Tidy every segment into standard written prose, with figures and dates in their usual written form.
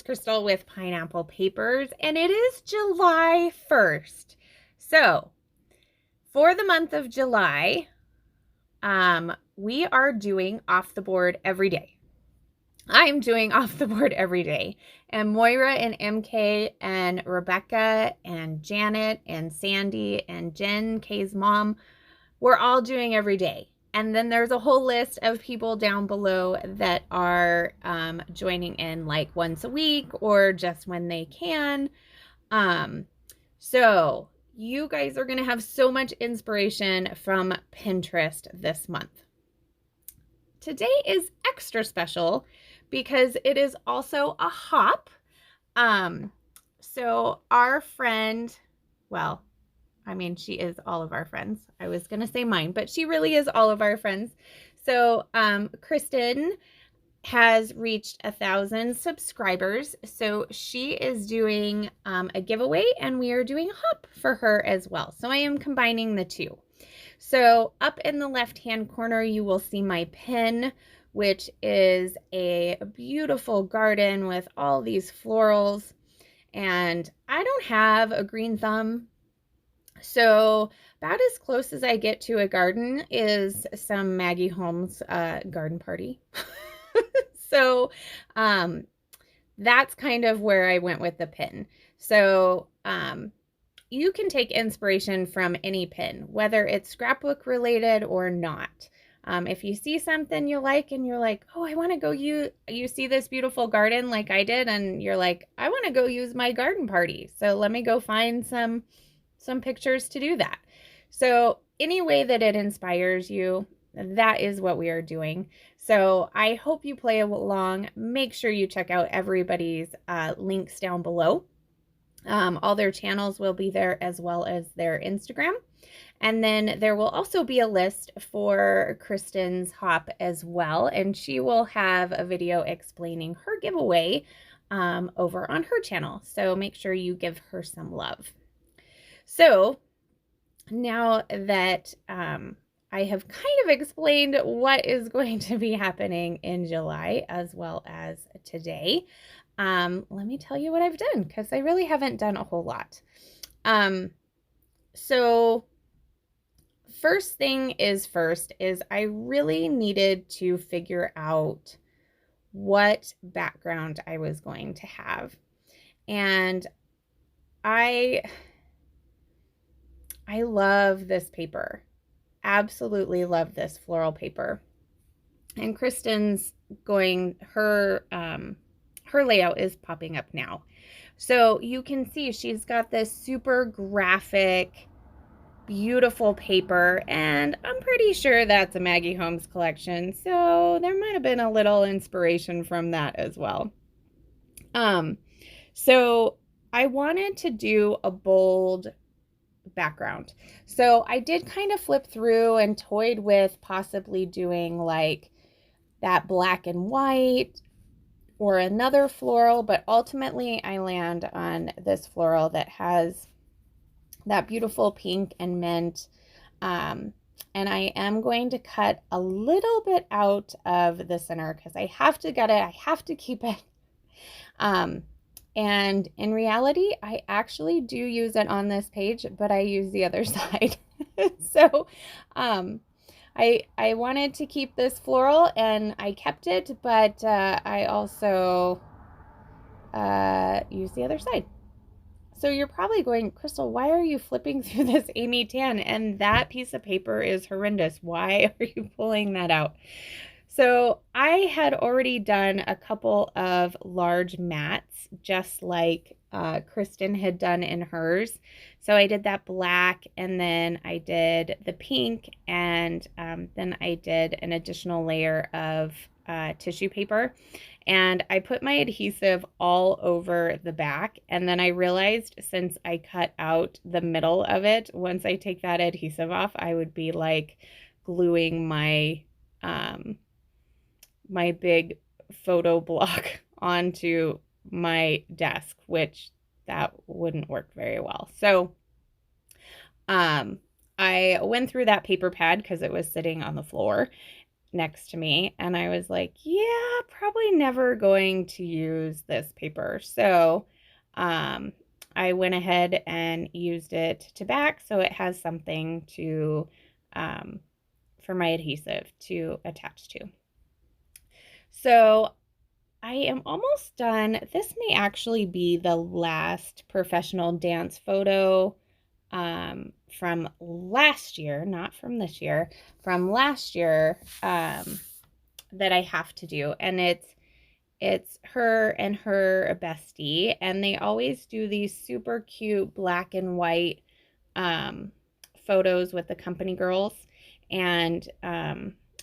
Crystal with Pineapple Papers, and it is July 1st. So, for the month of July, we are doing off the board every day. I'm doing off the board every day. And Moira and MK and Rebecca and Janet and Sandy and Jen, Kay's mom, we're all doing every day. And then there's a whole list of people down below that are joining in like once a week or just when they can. So you guys are going to have so much inspiration from Pinterest this month. Today is extra special because it is also a hop. So our friend, well, I mean, she is all of our friends. I was going to say mine, but she really is all of our friends. So Kristin has reached 1,000 subscribers. So she is doing a giveaway, and we are doing a hop for her as well. So I am combining the two. So up in the left-hand corner, you will see my pin, which is a beautiful garden with all these florals. And I don't have a green thumb. So about as close as I get to a garden is some Maggie Holmes garden party. So that's kind of where I went with the pin. So you can take inspiration from any pin, whether it's scrapbook related or not. If you see something you like and you're like, oh, I want to go you see this beautiful garden like I did, and you're like, I want to go use my garden party. So let me go find some pictures to do that. So any way that it inspires you, that is what we are doing. So I hope you play along. Make sure you check out everybody's links down below. All their channels will be there, as well as their Instagram. And then there will also be a list for Kristin's hop as well. And she will have a video explaining her giveaway over on her channel. So make sure you give her some love. So now that I have kind of explained what is going to be happening in July as well as today, let me tell you what I've done, because I really haven't done a whole lot. So first thing is first is I really needed to figure out what background I was going to have. And I love this paper. Absolutely love this floral paper. And Kristin's going, her layout is popping up now. So you can see she's got this super graphic, beautiful paper, and I'm pretty sure that's a Maggie Holmes collection. So there might have been a little inspiration from that as well. So I wanted to do a bold background. So I did kind of flip through and toyed with possibly doing like that black and white or another floral, but ultimately I land on this floral that has that beautiful pink and mint. And I am going to cut a little bit out of the center because I have to get it. I have to keep it. And in reality, I actually do use it on this page, but I use the other side. So I wanted to keep this floral and I kept it, but I also use the other side. So you're probably going, Crystal, why are you flipping through this Amy Tan? And that piece of paper is horrendous. Why are you pulling that out? So I had already done a couple of large mats, just like Kristin had done in hers. So I did that black, and then I did the pink, and then I did an additional layer of tissue paper. And I put my adhesive all over the back, and then I realized since I cut out the middle of it, once I take that adhesive off, I would be like gluing my my big photo block onto my desk, which that wouldn't work very well. So I went through that paper pad because it was sitting on the floor. next to me, and I was like, yeah, probably never going to use this paper. So I went ahead and used it to back so it has something to for my adhesive to attach to. So I am almost done. This may actually be the last professional dance photo from last year, not from this year, from last year that I have to do. And it's her and her bestie, and they always do these super cute black and white photos with the company girls. And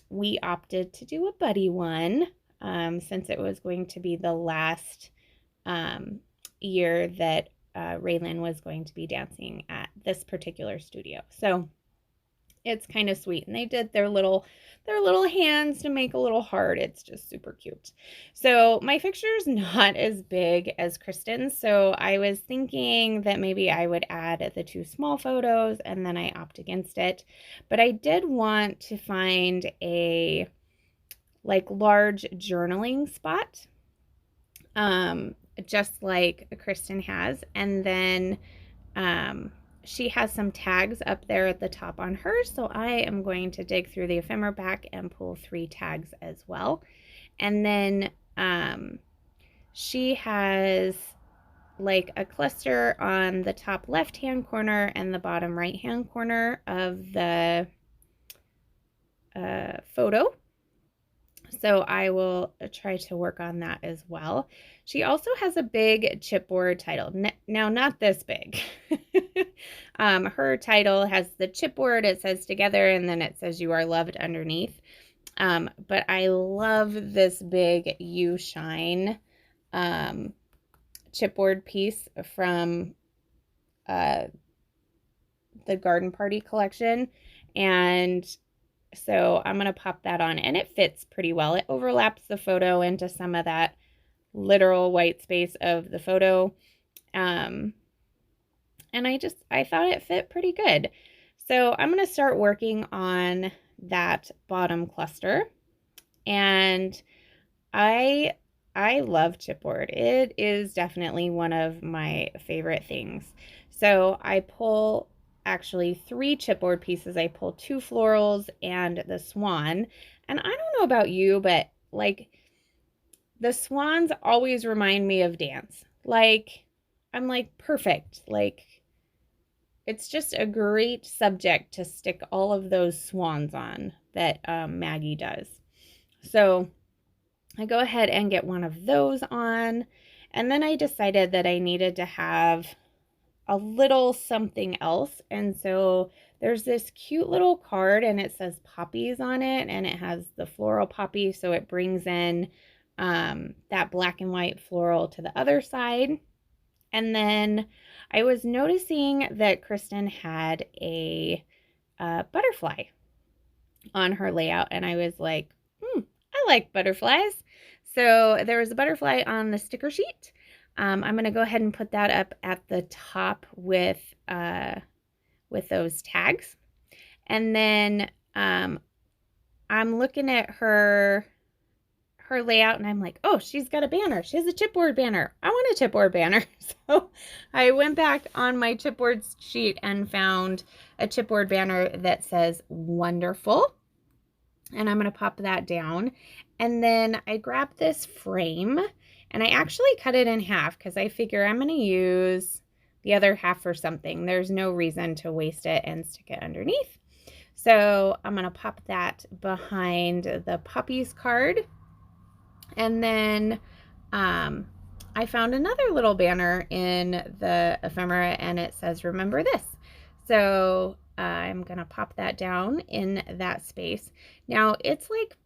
we opted to do a buddy one since it was going to be the last year that Raylan was going to be dancing at this particular studio. So it's kind of sweet. And they did their little hands to make a little heart. It's just super cute. So my picture is not as big as Kristin's. So I was thinking that maybe I would add the 2 small photos, and then I opt against it. But I did want to find a large journaling spot, just like Kristin has. And then she has some tags up there at the top on hers, so I am going to dig through the ephemera back and pull 3 tags as well. And then she has like a cluster on the top left-hand corner and the bottom right-hand corner of the photo. So I will try to work on that as well. She also has a big chipboard title. Now, not this big. Her title has the chipboard. It says together, and then it says you are loved underneath. But I love this big You Shine chipboard piece from the Garden Party collection. And so I'm going to pop that on, and it fits pretty well. It overlaps the photo into some of that literal white space of the photo. And I thought it fit pretty good. So I'm going to start working on that bottom cluster. And I love chipboard. It is definitely one of my favorite things. So I pull actually 3 chipboard pieces. I pull 2 florals and the swan. And I don't know about you, but like the swans always remind me of dance. Like I'm like, perfect. Like it's just a great subject to stick all of those swans on that Maggie does. So I go ahead and get one of those on. And then I decided that I needed to have a little something else. And so there's this cute little card, and it says poppies on it, and it has the floral poppy. So it brings in that black and white floral to the other side. And then I was noticing that Kristin had a butterfly on her layout, and I was like, I like butterflies. So there was a butterfly on the sticker sheet. I'm going to go ahead and put that up at the top with those tags. And then I'm looking at her layout, and I'm like, oh, she's got a banner. She has a chipboard banner. I want a chipboard banner. So I went back on my chipboard sheet and found a chipboard banner that says wonderful. And I'm going to pop that down. And then I grabbed this frame, and I actually cut it in half because I figure I'm going to use the other half for something. There's no reason to waste it and stick it underneath. So I'm going to pop that behind the puppies card. And then I found another little banner in the ephemera, and it says, remember this. So I'm going to pop that down in that space. Now it's like,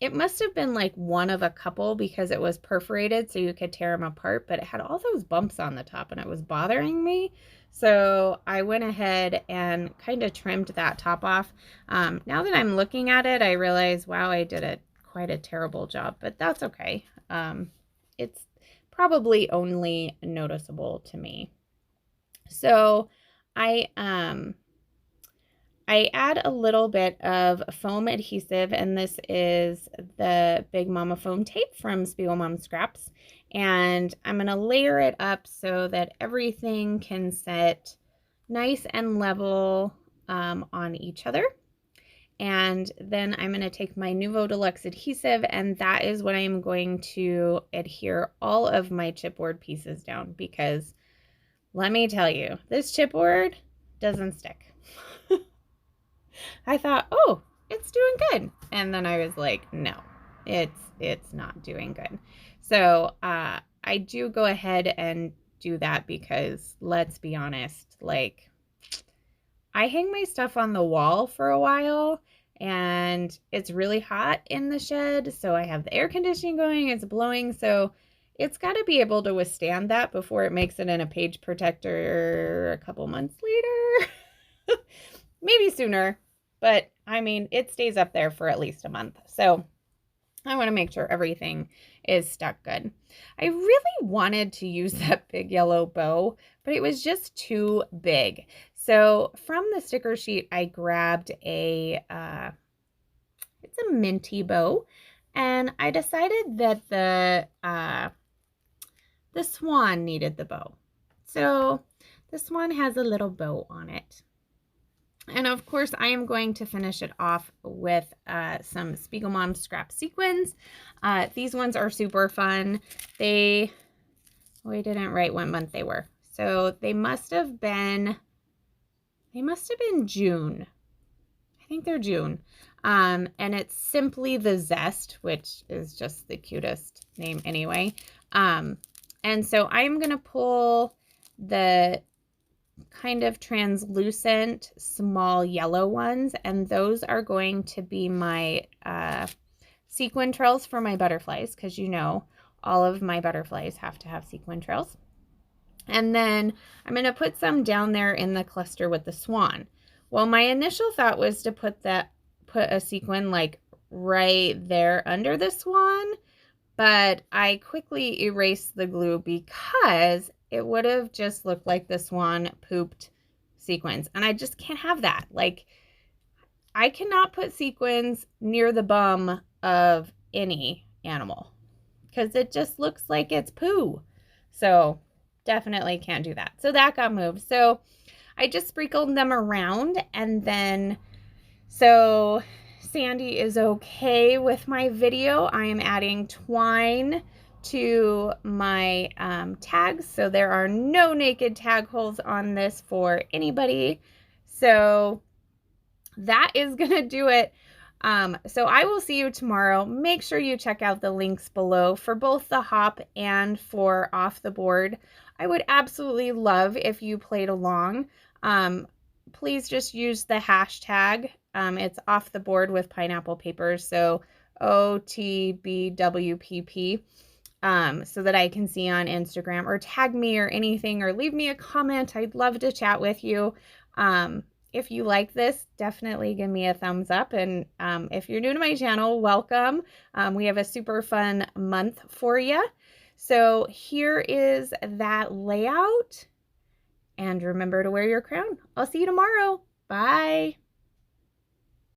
it must have been like one of a couple because it was perforated so you could tear them apart, but it had all those bumps on the top and it was bothering me. So I went ahead and kind of trimmed that top off. Now that I'm looking at it, I realize, wow, I did quite a terrible job, but that's okay. It's probably only noticeable to me. So I I add a little bit of foam adhesive, and this is the Big Mama foam tape from Spiegel Mom Scraps. And I'm going to layer it up so that everything can sit nice and level on each other. And then I'm going to take my Nuvo Deluxe adhesive, and that is what I'm going to adhere all of my chipboard pieces down, because let me tell you, this chipboard doesn't stick. I thought, oh, it's doing good. And then I was like, no, it's not doing good. So I do go ahead and do that because, let's be honest, like, I hang my stuff on the wall for a while and it's really hot in the shed. So I have the air conditioning going, it's blowing. So it's got to be able to withstand that before it makes it in a page protector a couple months later. Maybe sooner, but I mean, it stays up there for at least a month. So I want to make sure everything is stuck good. I really wanted to use that big yellow bow, but it was just too big. So from the sticker sheet, I grabbed it's a minty bow, and I decided that the swan needed the bow. So the swan has a little bow on it. And of course, I am going to finish it off with some Spiegel Mom Scrap sequins. These ones are super fun. We didn't write what month they were. So they must have been June. I think they're June. And it's Simply the Zest, which is just the cutest name anyway. And so I'm going to pull the kind of translucent small yellow ones, and those are going to be my sequin trails for my butterflies, because you know all of my butterflies have to have sequin trails. And then I'm going to put some down there in the cluster with the swan. Well, my initial thought was to put a sequin like right there under the swan, but I quickly erased the glue because it would have just looked like the swan pooped sequins. And I just can't have that. Like, I cannot put sequins near the bum of any animal because it just looks like it's poo. So definitely can't do that. So that got moved. So I just sprinkled them around, and then, so Sandy is okay with my video. I am adding twine to my tags, so there are no naked tag holes on this for anybody. So that is gonna do it. So I will see you tomorrow. Make sure you check out the links below for both the hop and for off the board. I would absolutely love if you played along. Please just use the hashtag. It's off the board with pineapple papers, so OTBWPP, so that I can see on Instagram, or tag me or anything, or leave me a comment. I'd love to chat with you. If you like this, definitely give me a thumbs up. And if you're new to my channel, welcome. We have a super fun month for you. So here is that layout. And remember to wear your crown. I'll see you tomorrow. Bye.